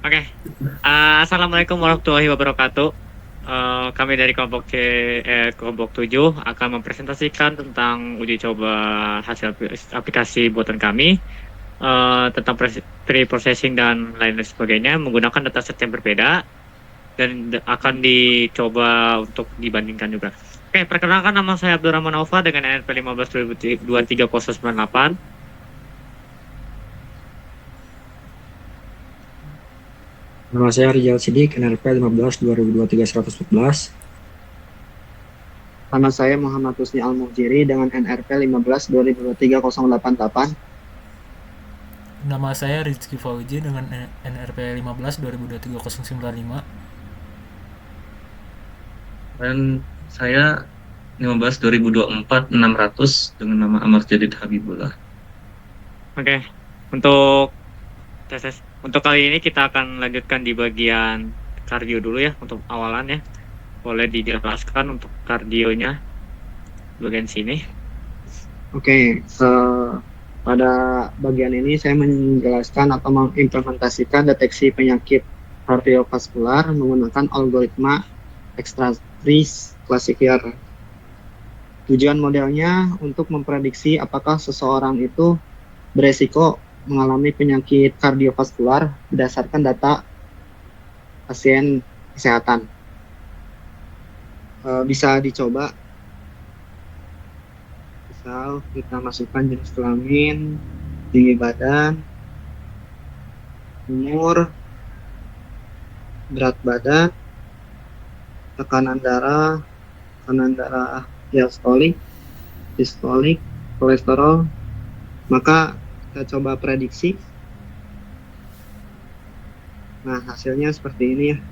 Oke. Assalamualaikum warahmatullahi wabarakatuh. Kami dari kelompok 7 akan mempresentasikan tentang uji coba hasil aplikasi buatan kami tentang pre-processing dan lain sebagainya menggunakan dataset yang berbeda dan akan dicoba untuk dibandingkan juga. Oke, perkenalkan nama saya Abdurrahman Nova dengan NRP 15.23098. Nama saya Rizal Sidik, NRP 15 2023 114. Nama saya Muhammad Husni Al-Muhjiri dengan NRP 15 2023 088. Nama saya Rizky Fauji dengan NRP 15 2023 095. Dan saya 15 2024 600 dengan nama Amar Jadid Habibullah. Oke, untuk kali ini kita akan lanjutkan di bagian kardio dulu ya untuk awalan ya. Boleh dijelaskan untuk kardionya bagian sini. Oke, pada bagian ini saya menjelaskan atau mengimplementasikan deteksi penyakit kardiovaskular menggunakan algoritma Extratrice Classifier. Tujuan modelnya untuk memprediksi apakah seseorang itu beresiko mengalami penyakit kardiovaskular berdasarkan data pasien kesehatan. Bisa dicoba. Misal kita masukkan jenis kelamin, tinggi badan, umur, berat badan, tekanan darah diastolik, sistolik, kolesterol. Maka kita coba prediksi. Nah, hasilnya seperti ini ya.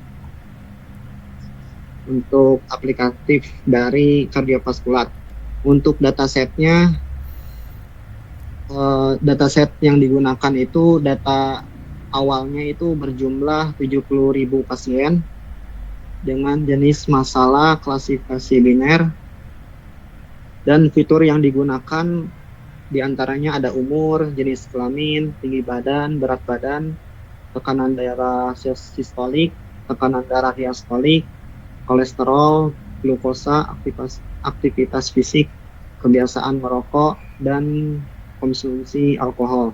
Untuk aplikatif dari kardiovaskular. Untuk datasetnya, dataset yang digunakan itu data awalnya itu berjumlah 70.000 pasien dengan jenis masalah klasifikasi biner, dan fitur yang digunakan diantaranya ada umur, jenis kelamin, tinggi badan, berat badan, tekanan darah sistolik, tekanan darah diastolik, kolesterol, glukosa, aktivitas fisik, kebiasaan merokok, dan konsumsi alkohol.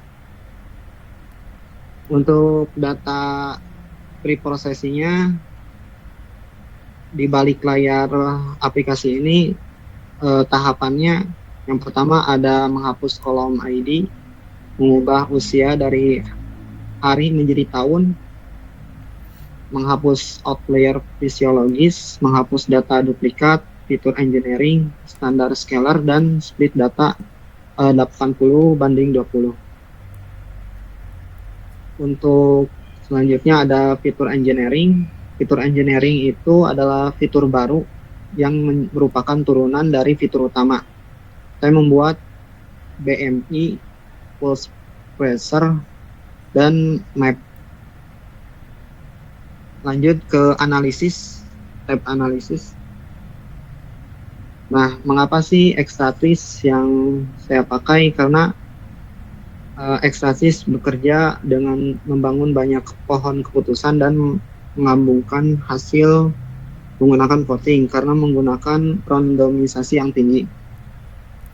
Untuk data preprocessingnya, di balik layar aplikasi ini tahapannya yang pertama ada menghapus kolom ID, mengubah usia dari hari menjadi tahun, menghapus outlier fisiologis, menghapus data duplikat, fitur engineering, standar scalar, dan split data 80:20. Untuk selanjutnya ada fitur engineering. Fitur engineering itu adalah fitur baru yang merupakan turunan dari fitur utama. Saya membuat BMI, pulse pressure, dan map. Lanjut ke analisis, tab analisis. Nah, mengapa sih Extratrice yang saya pakai? Karena Extratrice bekerja dengan membangun banyak pohon keputusan dan mengambungkan hasil menggunakan voting karena menggunakan randomisasi yang tinggi.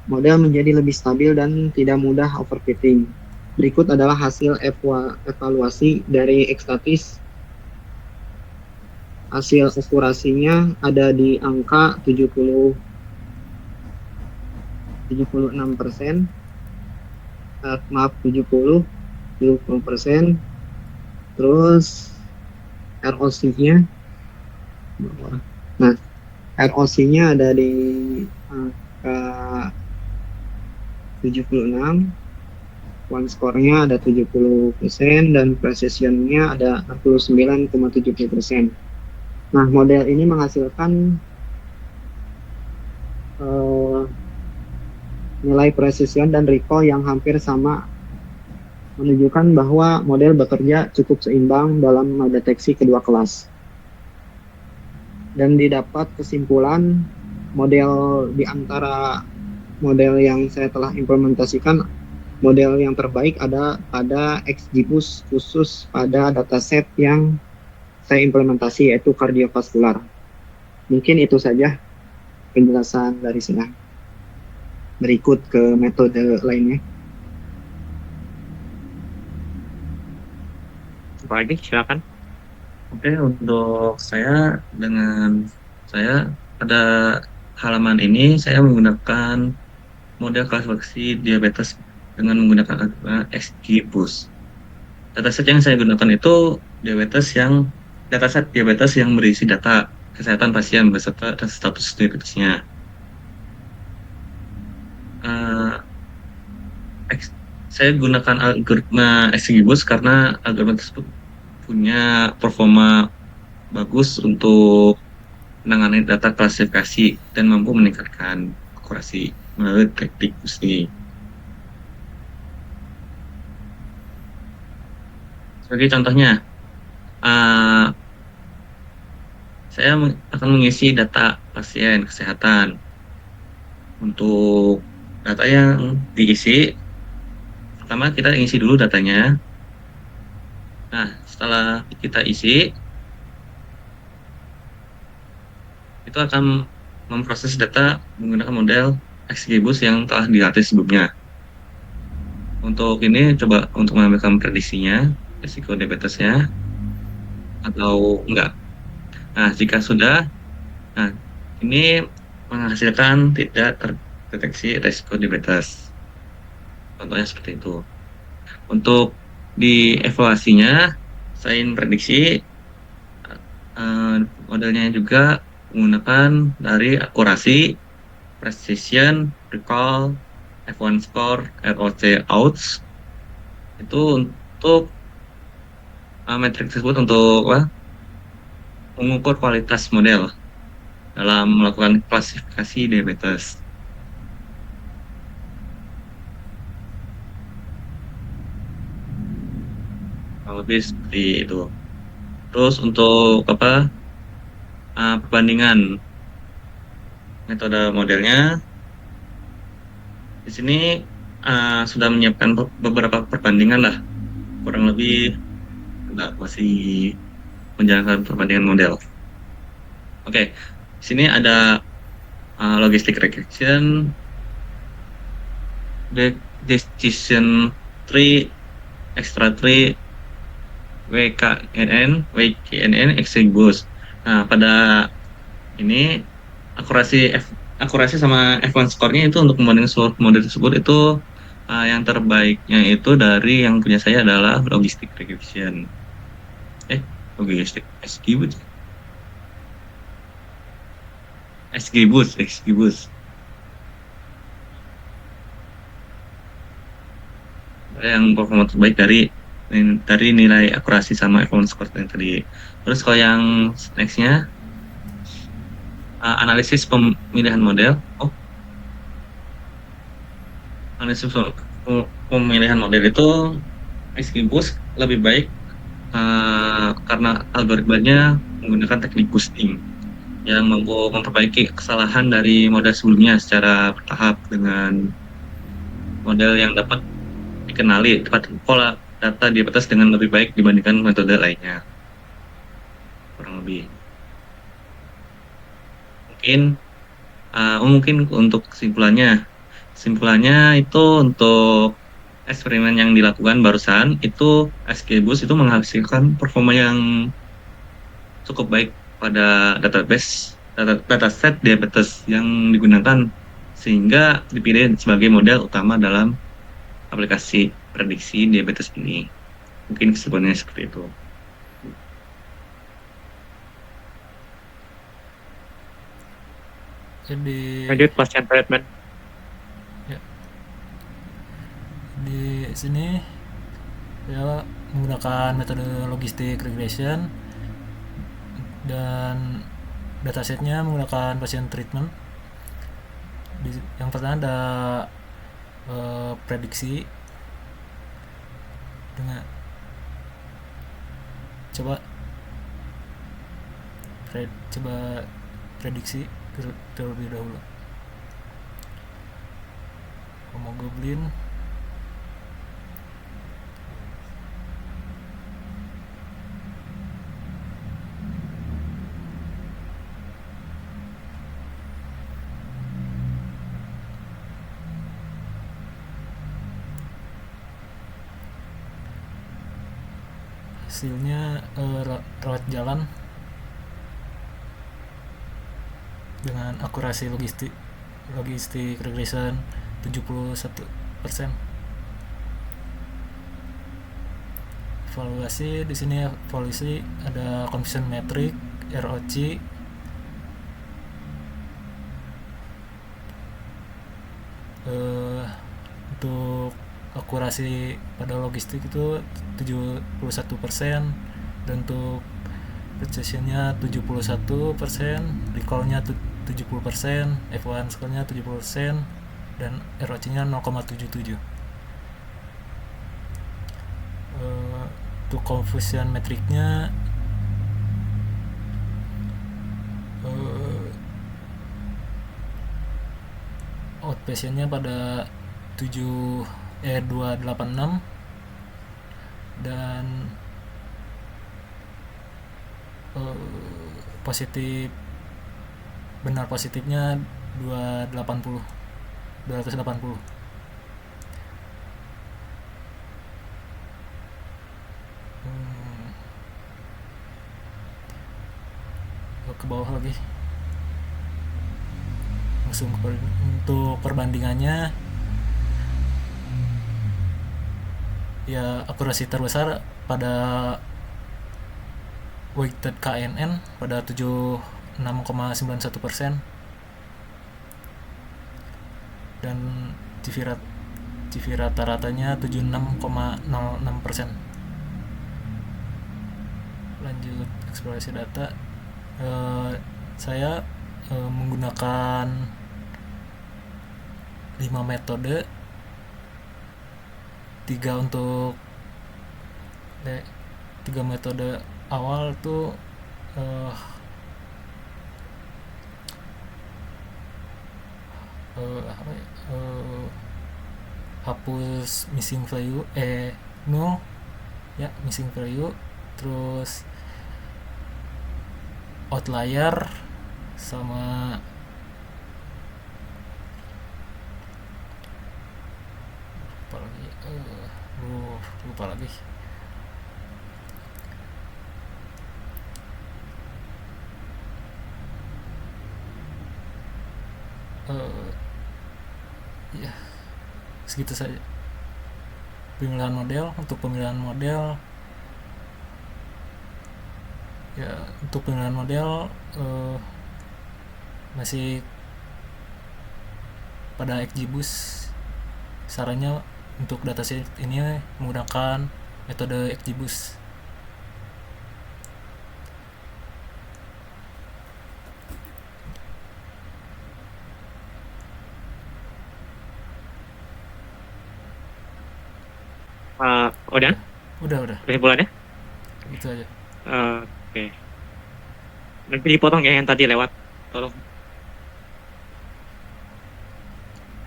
Model menjadi lebih stabil dan tidak mudah overfitting. Berikut adalah hasil evaluasi dari Extratrice. Hasil akurasinya ada di angka 76%, maaf 70%. Terus ROC-nya, nah ROC-nya ada di angka 76, one score-nya ada 70%, dan precision-nya ada 69,70%. Nah, model ini menghasilkan nilai precision dan recall yang hampir sama, menunjukkan bahwa model bekerja cukup seimbang dalam mendeteksi kedua kelas. Dan didapat kesimpulan model di antara model yang saya telah implementasikan, Model yang terbaik ada pada XGBoost khusus pada dataset yang saya implementasi, yaitu kardiovaskular. Mungkin itu saja penjelasan dari saya. Berikut ke metode lainnya. Apa lagi? Silakan. Oke, untuk saya pada halaman ini saya menggunakan model klasifikasi diabetes dengan menggunakan algoritma XGBoost. Dataset yang saya gunakan itu dataset diabetes yang berisi data kesehatan pasien beserta dan status diabetesnya. Saya gunakan algoritma XGBoost karena algoritma tersebut punya performa bagus untuk menangani data klasifikasi dan mampu meningkatkan akurasi melalui teknik ini. Sebagai contohnya, saya akan mengisi data pasien kesehatan. Untuk data yang diisi, pertama kita isi dulu datanya. Nah, setelah kita isi, itu akan memproses data menggunakan model XGBoost yang telah dilatih sebelumnya. Untuk ini coba untuk mengambilkan prediksinya, risiko diabetesnya, atau enggak. Nah, jika sudah, ini menghasilkan tidak terdeteksi risiko diabetes. Contohnya seperti itu. Untuk di evaluasinya, selain prediksi, modelnya juga menggunakan dari akurasi, precision, recall, F1 score, ROC outs. Itu untuk metrik tersebut untuk mengukur kualitas model dalam melakukan klasifikasi diabetes. Lebih seperti itu. Terus untuk perbandingan metode modelnya, di sini sudah menyiapkan beberapa perbandingan lah, kurang lebih masih menjalankan perbandingan model. Oke, di sini ada logistic regression, decision tree, extra tree, WKNN, XGBoost. Nah, pada ini akurasi sama F1 score-nya itu untuk membandingkan seluruh model tersebut itu yang terbaiknya itu dari yang punya saya adalah logistic regression. Logistic XGBoost. Yang performa terbaik dari nilai akurasi sama F1 score yang tadi. Terus kalau yang nextnya analisis pemilihan model. Analisis pemilihan model itu XGBoost lebih baik karena algoritmanya menggunakan teknik boosting yang mampu memperbaiki kesalahan dari model sebelumnya secara bertahap dengan model yang dapat dikenali pola data diabetes dengan lebih baik dibandingkan metode lainnya. Kurang lebih. Mungkin untuk kesimpulannya itu untuk eksperimen yang dilakukan barusan itu XGBoost itu menghasilkan performa yang cukup baik pada dataset diabetes yang digunakan sehingga dipilih sebagai model utama dalam aplikasi prediksi diabetes ini. Mungkin kesimpulannya seperti itu. Jadi Lanjut pasien treatment. di sini ya menggunakan metode logistic regression dan datasetnya menggunakan patient treatment. Yang pertama ada prediksi dengan coba prediksi terlebih dahulu. Hemoglobin hasilnya rawat jalan dengan akurasi logistik regression 71%. Evaluasi di sini ada confusion metric, ROC, untuk akurasi pada logistik itu 71%, dan untuk precisionnya 71%, recallnya 70%, F1 score-nya 70%, dan ROC-nya 0,77. Untuk confusion metriknya outpatientnya pada 286, dan benar positifnya 280. Ke bawah lagi, langsung untuk perbandingannya ya, akurasi terbesar pada weighted KNN pada 76,91%, dan CV rata-ratanya 76,06%. Lanjut eksplorasi data. Saya menggunakan 5 metode, 3 metode awal tuh hapus missing value, null ya, missing value, terus outlier, sama lupa lagi. Ya, segitu saja pemilihan model. Untuk pemilihan model masih pada XGBoost. Sarannya untuk dataset ini menggunakan metode XGBoost. Udah? Udah. Kesimpulannya? Gitu aja. Oke. Nanti dipotong ya yang tadi lewat, tolong.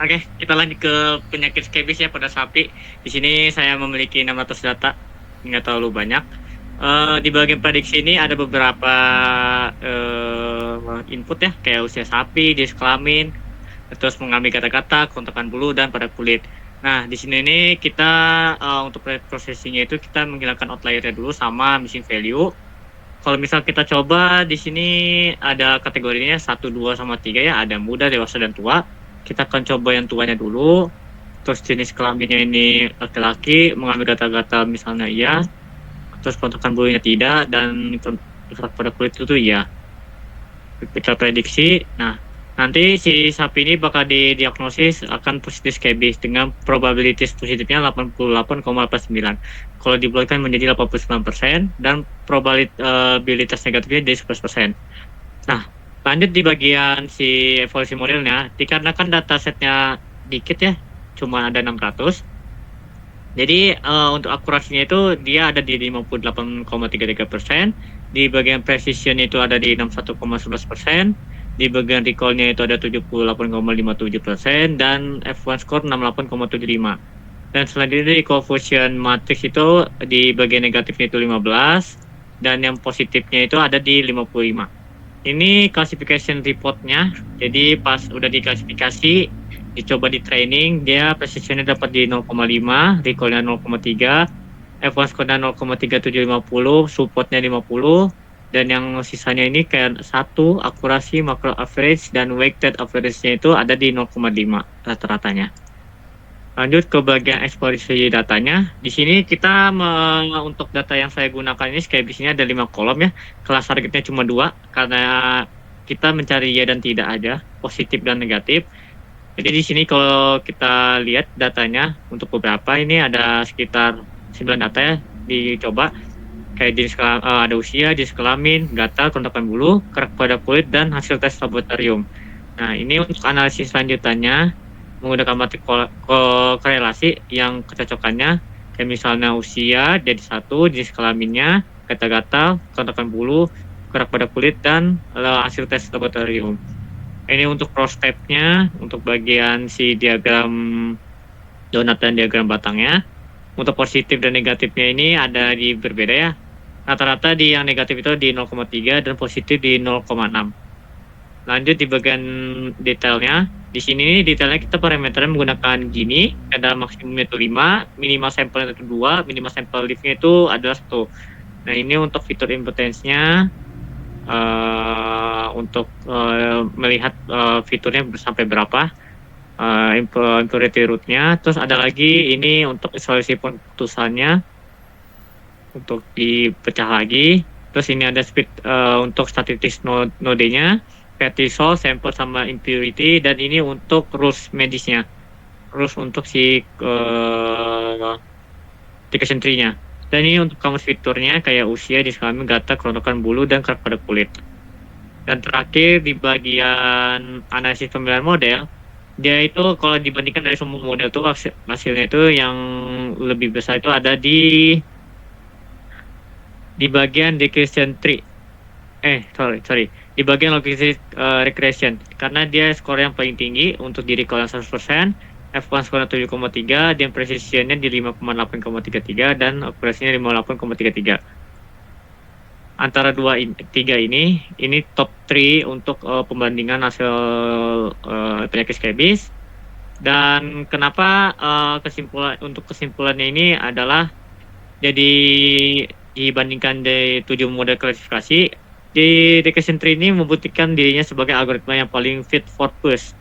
Oke, kita lanjut ke penyakit skebis ya pada sapi. Di sini saya memiliki 600 data, nggak terlalu banyak. Di bagian prediksi ini ada beberapa input ya, kayak usia sapi, jenis kelamin, terus mengambil kata-kata, kontakan bulu, dan pada kulit. Nah, di sini nih kita untuk processingnya itu kita menghilangkan outlier-nya dulu sama missing value. Kalau misal kita coba di sini ada kategorinya 1, 2, sama 3 ya, ada muda, dewasa, dan tua. Kita akan coba yang tuanya dulu. Terus jenis kelaminnya ini laki-laki, mengambil kata-kata misalnya iya. Terus kontakan bulunya tidak, dan pada kulit itu iya. Kita prediksi. Nah, nanti si sapi ini bakal didiagnosis akan positif skebis dengan probabilitas positifnya 88,49. Kalau dibulatkan menjadi 89%, dan probabilitas negatifnya jadi 11%. Nah, lanjut di bagian si evaluasi modelnya, dikarenakan datasetnya dikit ya, cuma ada 600. Jadi untuk akurasinya itu dia ada di 58,33%, di bagian precision itu ada di 61,11%, di bagian recall-nya itu ada 78,57%, dan F1 score 68,75. Dan selanjutnya di confusion matrix itu di bagian negatifnya itu 15, dan yang positifnya itu ada di 55. Ini classification reportnya. Jadi pas udah diklasifikasi, dicoba di training, dia precisionnya dapat di 0,5, recallnya 0,3, advance score-nya 0,3750, supportnya 50, dan yang sisanya ini kayak 1, akurasi, macro average, dan weighted average-nya itu ada di 0,5 rata-ratanya. Lanjut ke bagian eksplorasi datanya. Di sini kita untuk data yang saya gunakan ini kayak di sini ada 5 kolom ya. Kelas targetnya cuma 2 karena kita mencari ya dan tidak aja, positif dan negatif. Jadi di sini kalau kita lihat datanya untuk beberapa ini ada sekitar 9 data ya dicoba. Kayak jenis ada usia, jenis kelamin, gatal, kerontokan bulu, kerak pada kulit, dan hasil tes laboratorium. Nah, ini untuk analisis lanjutannya menggunakan matrik korelasi yang kecocokannya kayak misalnya usia jadi 1, jenis kelaminnya, gatal-gatal, kerontokan bulu, kerak pada kulit, dan hasil tes laboratorium. Ini untuk cross step-nya, untuk bagian si diagram donat dan diagram batangnya. Untuk positif dan negatifnya ini ada di berbeda ya. Rata-rata di yang negatif itu di 0,3 dan positif di 0,6. Lanjut di bagian detailnya. Di sini detailnya kita parameternya menggunakan gini. Ada maksimumnya itu 5, minimal sampelnya itu 2, minimal sampel leaf-nya itu adalah 1. Nah, ini untuk fitur impotence-nya. Untuk melihat fiturnya sampai berapa. Impurity root-nya. Terus ada lagi ini untuk isolasi putusannya. Untuk dipecah lagi. Terus ini ada speed untuk statistics node-nya, vertisol, sample sama impurity, dan ini untuk rules medisnya, rules untuk si detection tree-nya. Dan ini untuk kamus fiturnya kayak usia, jenis kelamin, gatal, kerontokan bulu, dan kerak pada kulit. Dan terakhir di bagian analisis pemilihan model, dia itu kalau dibandingkan dari semua model itu hasilnya itu yang lebih besar itu ada di bagian decretion tree. Di bagian logistic regression, karena dia skor yang paling tinggi untuk di recall 100%, F1 skornya 7,3, dan precisionnya di 5,8,33 dan akurasinya 58,33. Antara 3 ini top 3 untuk pembandingan hasil penyakit skabis. Dan kenapa kesimpulannya ini adalah jadi dibandingkan dari 7 model klasifikasi, di detection tree ini membuktikan dirinya sebagai algoritma yang paling fit for purpose,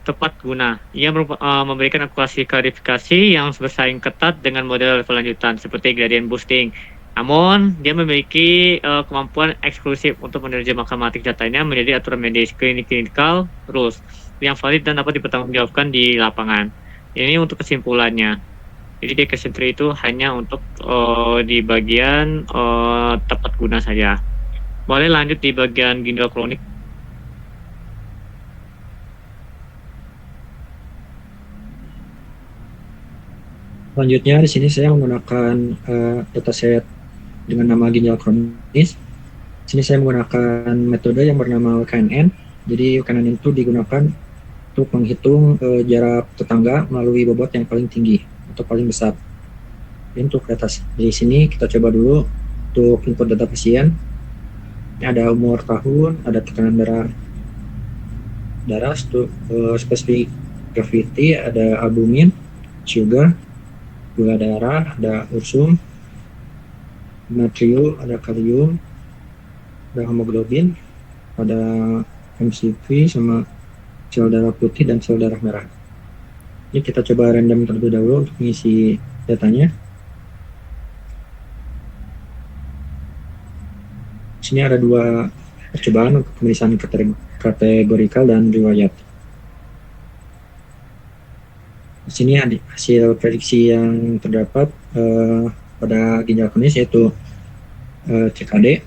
tepat guna. Ia memberikan akurasi klarifikasi yang bersaing ketat dengan model level lanjutan seperti gradient boosting. Namun, dia memiliki kemampuan eksklusif untuk menerjemahkan matrik datanya menjadi aturan medis clinical rules yang valid dan dapat dipertanggungjawabkan di lapangan. Ini untuk kesimpulannya. Jadi detection tree itu hanya untuk di bagian tepat guna saja. Boleh lanjut di bagian ginjal kronik. Selanjutnya di sini saya menggunakan dataset dengan nama ginjal kronis. Di sini saya menggunakan metode yang bernama KNN. Jadi KNN itu digunakan untuk menghitung jarak tetangga melalui bobot yang paling tinggi atau paling besar. Untuk data di sini kita coba dulu untuk input data pasien. Ini ada umur tahun, ada tekanan darah, spesifik gravity, ada albumin, sugar, gula darah, ada ursum, natrium, ada kalium, ada hemoglobin, ada MCV sama sel darah putih dan sel darah merah. Ini kita coba random terlebih dahulu untuk mengisi datanya. Di sini ada 2 percobaan untuk pemeriksaan kategorikal dan riwayat. Di sini ada hasil prediksi yang terdapat pada ginjal kronis, yaitu CKD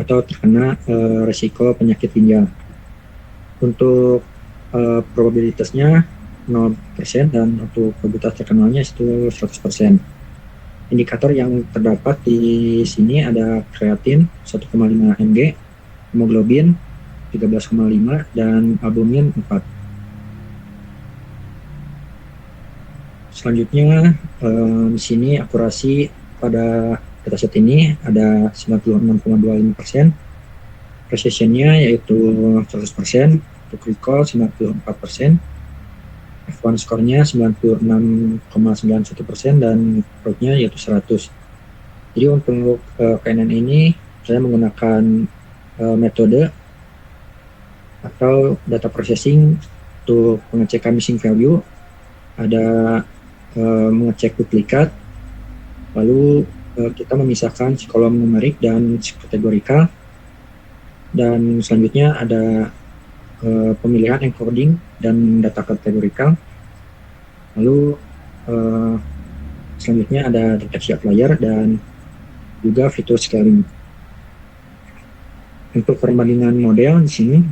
atau terkena resiko penyakit ginjal. Untuk probabilitasnya 0% dan untuk probabilitas terkenalnya itu 100%. Indikator yang terdapat di sini ada kreatin 1,5 mg, hemoglobin 13,5 dan albumin 4. Selanjutnya di sini akurasi pada dataset ini ada 96,25%, precisionnya yaitu 100%, untuk recall 94%, F1 skornya 96,91% dan rootnya yaitu 100. Jadi untuk KNN ini saya menggunakan metode atau data processing untuk pengecekan missing value, ada mengecek duplikat, lalu kita memisahkan kolom numerik dan kategorikal, dan selanjutnya ada pemilihan encoding dan data kategorikal, lalu selanjutnya ada deteksi outlier dan juga fitur scaling. Untuk perbandingan model di sini,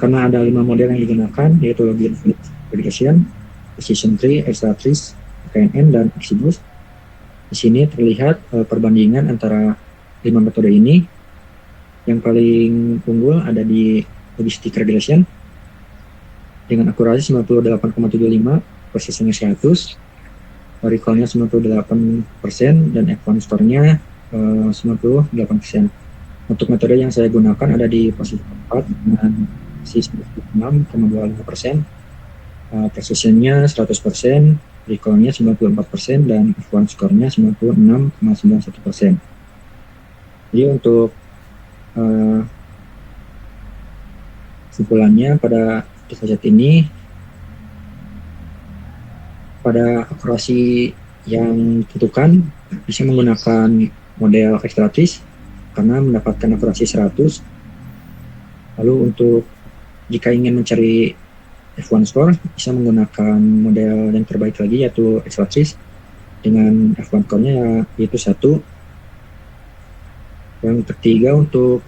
karena ada 5 model yang digunakan, yaitu login verification, precision tree, extra trees, KNN, dan XGBoost. Di sini terlihat perbandingan antara 5 metode ini. Yang paling unggul ada di logistic regression dengan akurasi 98,75, persisnya 100, recall-nya 98%, dan F1 score-nya 98%. Untuk metode yang saya gunakan ada di posisi 4 dengan 96,25%, precision-nya 100%, recall-nya 94%, dan F1 score-nya 96,91%. Jadi untuk kesimpulannya pada dataset ini, pada akurasi yang ditentukan bisa menggunakan model ekstratis karena mendapatkan akurasi 100. Lalu untuk jika ingin mencari F1 score bisa menggunakan model yang terbaik lagi yaitu ekstratis dengan F1 score-nya yaitu 1. Yang ketiga untuk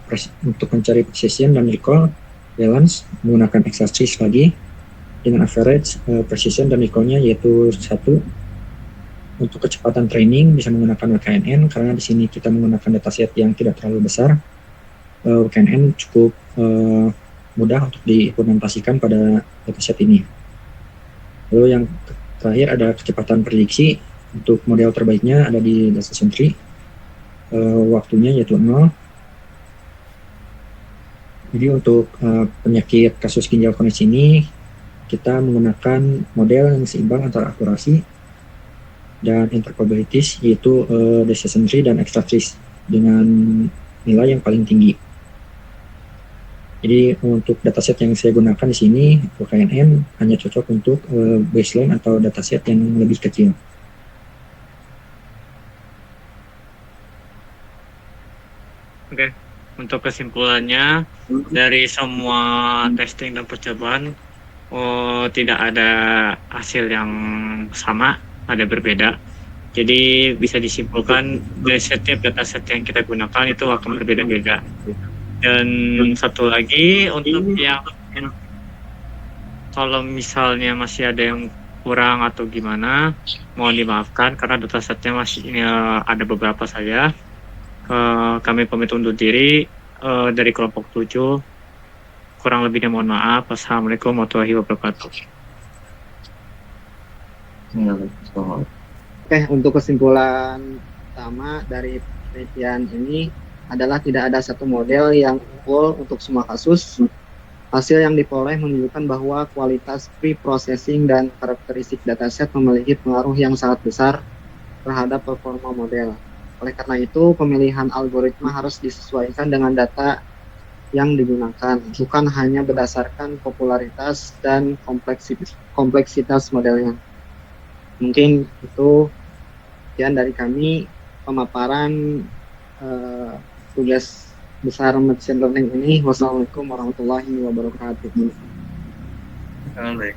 mencari precision dan recall balance menggunakan ekstratis lagi dengan average precision dan recall-nya yaitu 1. Untuk kecepatan training bisa menggunakan WKNN karena di sini kita menggunakan dataset yang tidak terlalu besar. WKNN cukup mudah untuk diimplementasikan pada dataset ini. Lalu yang terakhir ada kecepatan prediksi. Untuk model terbaiknya ada di Decision Tree. Waktunya yaitu 0. Jadi untuk penyakit kasus ginjal kronis ini kita menggunakan model yang seimbang antara akurasi dan interpretabilities yaitu Decision Tree dan Extra Trees dengan nilai yang paling tinggi. Jadi untuk dataset yang saya gunakan di sini KNN hanya cocok untuk baseline atau dataset yang lebih kecil. Oke, untuk kesimpulannya dari semua testing dan percobaan tidak ada hasil yang sama, ada berbeda. Jadi bisa disimpulkan dari setiap dataset yang kita gunakan itu akan berbeda-beda. Dan satu lagi untuk yang kalau misalnya masih ada yang kurang atau gimana, mohon dimaafkan karena datasetnya masih ada beberapa saja. Kami pamit undur diri dari kelompok 7. Kurang lebihnya mohon maaf. Assalamualaikum warahmatullahi wabarakatuh. Oke, untuk kesimpulan pertama dari penelitian ini adalah tidak ada satu model yang unggul untuk semua kasus. Hasil yang diperoleh menunjukkan bahwa kualitas pre-processing dan karakteristik dataset memiliki pengaruh yang sangat besar terhadap performa model. Oleh karena itu, pemilihan algoritma harus disesuaikan dengan data yang digunakan, bukan hanya berdasarkan popularitas dan kompleksitas modelnya. Mungkin itu sekian dari kami pemaparan tugas besar machine learning ini. Wassalamualaikum warahmatullahi wabarakatuh. Baik.